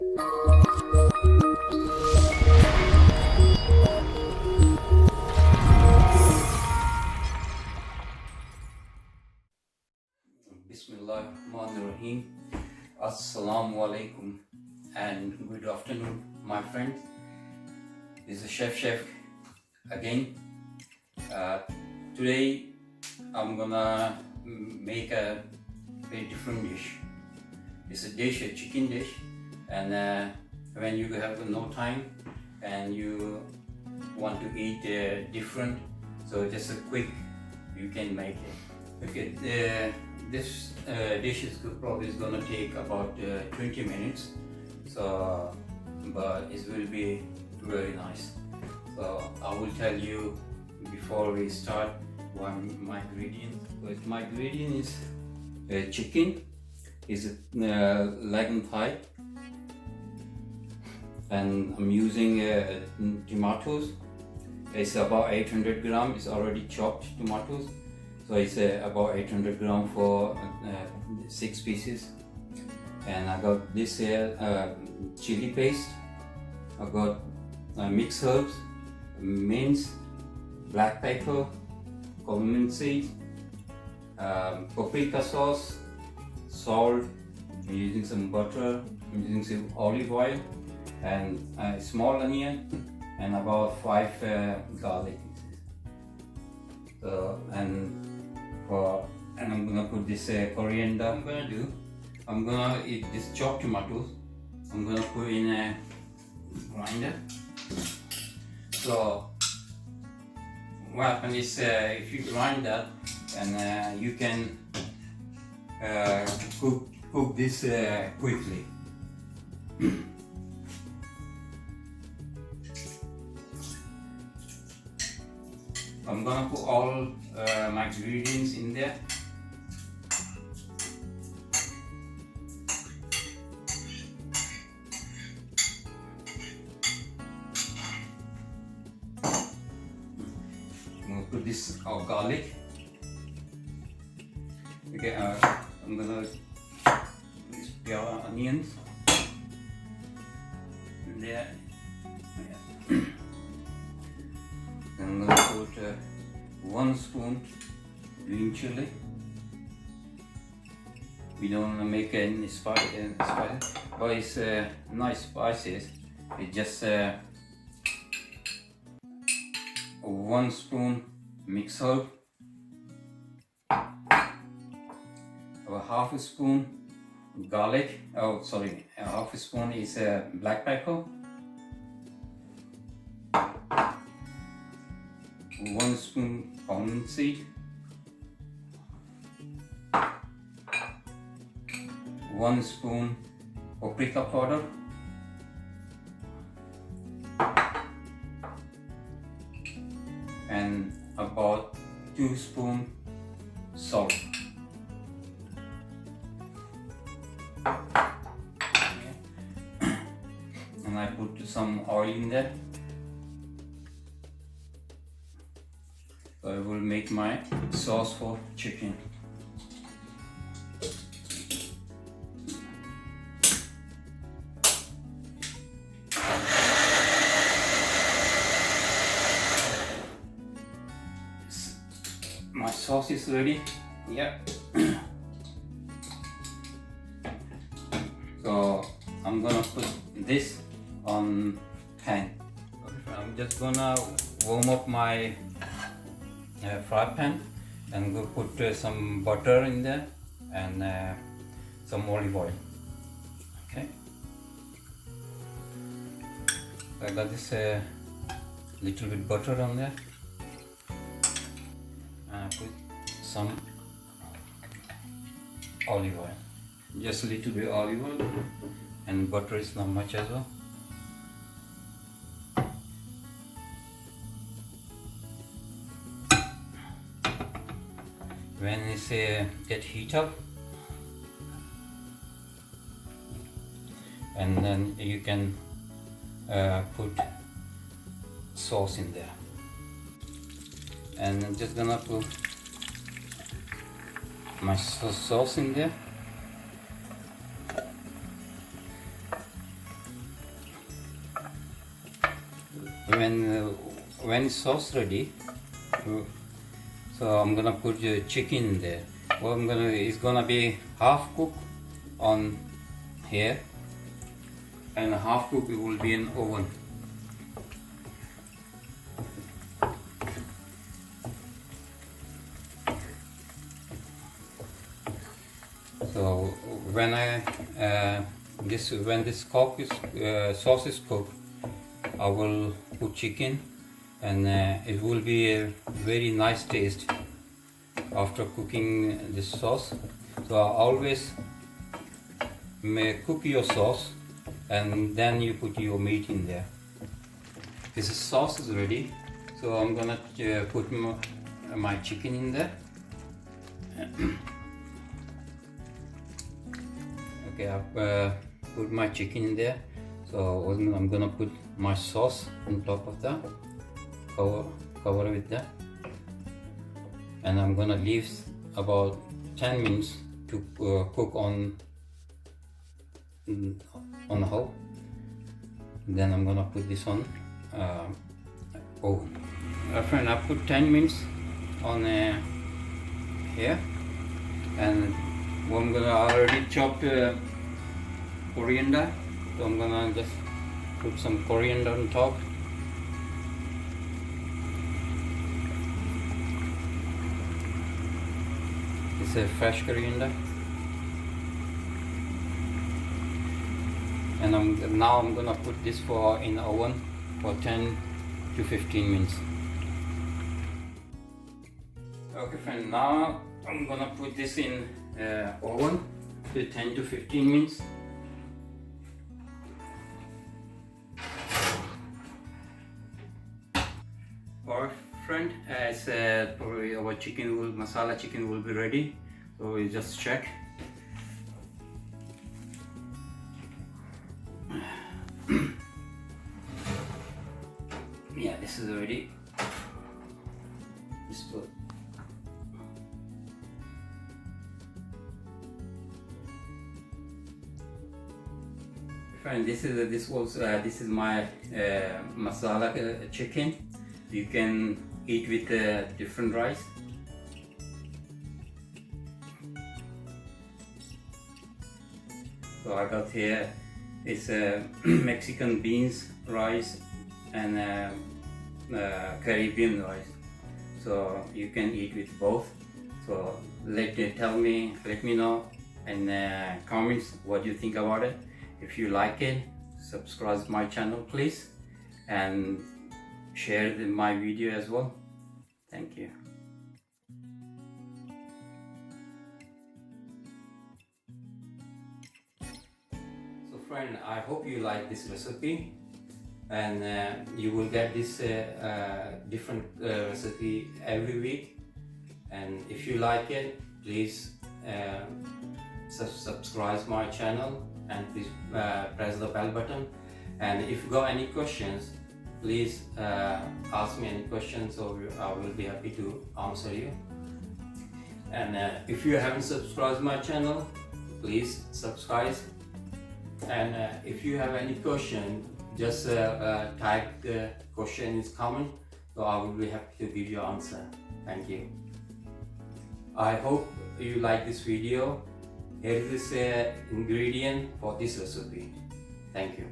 Bismillahirrahmanirrahim. Assalamu alaikum and good afternoon, my friends. This is Chef Shaikh again. Today I'm gonna make a very different dish. It's a dish, a chicken dish, and when you have no time and you want to eat different, so just a quick, you can make it. Okay, this dish is probably going to take about 20 minutes, so but it will be very nice. So I will tell you before we start what my ingredients. My ingredient is chicken, is leg and thigh, and I'm using tomatoes. It's about 800 grams. It's already chopped tomatoes. So it's about 800 grams for 6 pieces. And I got this chili paste. I got mixed herbs, mint, black pepper, cumin seed, paprika sauce, salt. I'm using some butter. I'm using some olive oil, and a small onion, and about 5 garlic pieces. So and I'm gonna put this coriander. I'm gonna eat this chopped tomatoes. I'm gonna put in a grinder. So what happens is if you grind that, and you can cook this quickly. I'm gonna put all my ingredients in there. I'm gonna put this garlic. Okay, I'm gonna put onions in there. I'm gonna put 1 spoon green chili. We don't want to make any spice, but it's nice spices. It's just 1 spoon mixed herb, about half a spoon garlic. Oh, sorry, half a spoon is black pepper. 1 spoon cumin seed, 1 spoon paprika powder, and about 2 spoons salt. And I put some oil in there. So I will make my sauce for chicken. My sauce is ready. Yeah. So I'm gonna put this on pan. I'm just gonna warm up my fry pan and go put some butter in there and some olive oil. Okay, so I got this little bit butter on there, and I put some olive oil, just a little bit olive oil, and butter is not much as well. When it's get heat up, and then you can put sauce in there, and I'm just gonna put my sauce in there. when sauce ready, so I'm gonna put the chicken in there. What it's gonna be half cooked on here, and half cooked it will be in oven. So when this sauce is cooked, I will put chicken, and it will be a very nice taste after cooking this sauce. So I always cook your sauce and then you put your meat in there. This sauce is ready, so I'm gonna put my chicken in there. Okay, I've put my chicken in there, so I'm gonna put my sauce on top of that, cover with that, and I'm gonna leave about 10 minutes to cook on whole. Then I'm gonna put this on oven. Friend, I put 10 minutes on here, and I'm gonna already chop coriander, so I'm gonna just put some coriander on top. It's a fresh coriander, and now I'm gonna put this in the oven for 10 to 15 minutes. Okay friend, now I'm gonna put this in oven to 10 to 15 minutes. Alright friend, as probably our masala chicken will be ready, so we just check. Yeah, this is ready. This good. Friend, this is my masala chicken. You can eat with different rice. So I got here is Mexican beans rice and Caribbean rice. So you can eat with both. So let me know in comments what you think about it. If you like it, subscribe my channel please, and share my video as well. Thank you. So friend, I hope you like this recipe, and you will get this different recipe every week. And if you like it, please subscribe my channel, and please press the bell button. And if you got any questions, please ask me any questions, so I will be happy to answer you. And if you haven't subscribed my channel, please subscribe. And if you have any question, just type the question in comment, so I will be happy to give you an answer. Thank you. I hope you like this video. Here is this ingredient for this recipe. Thank you.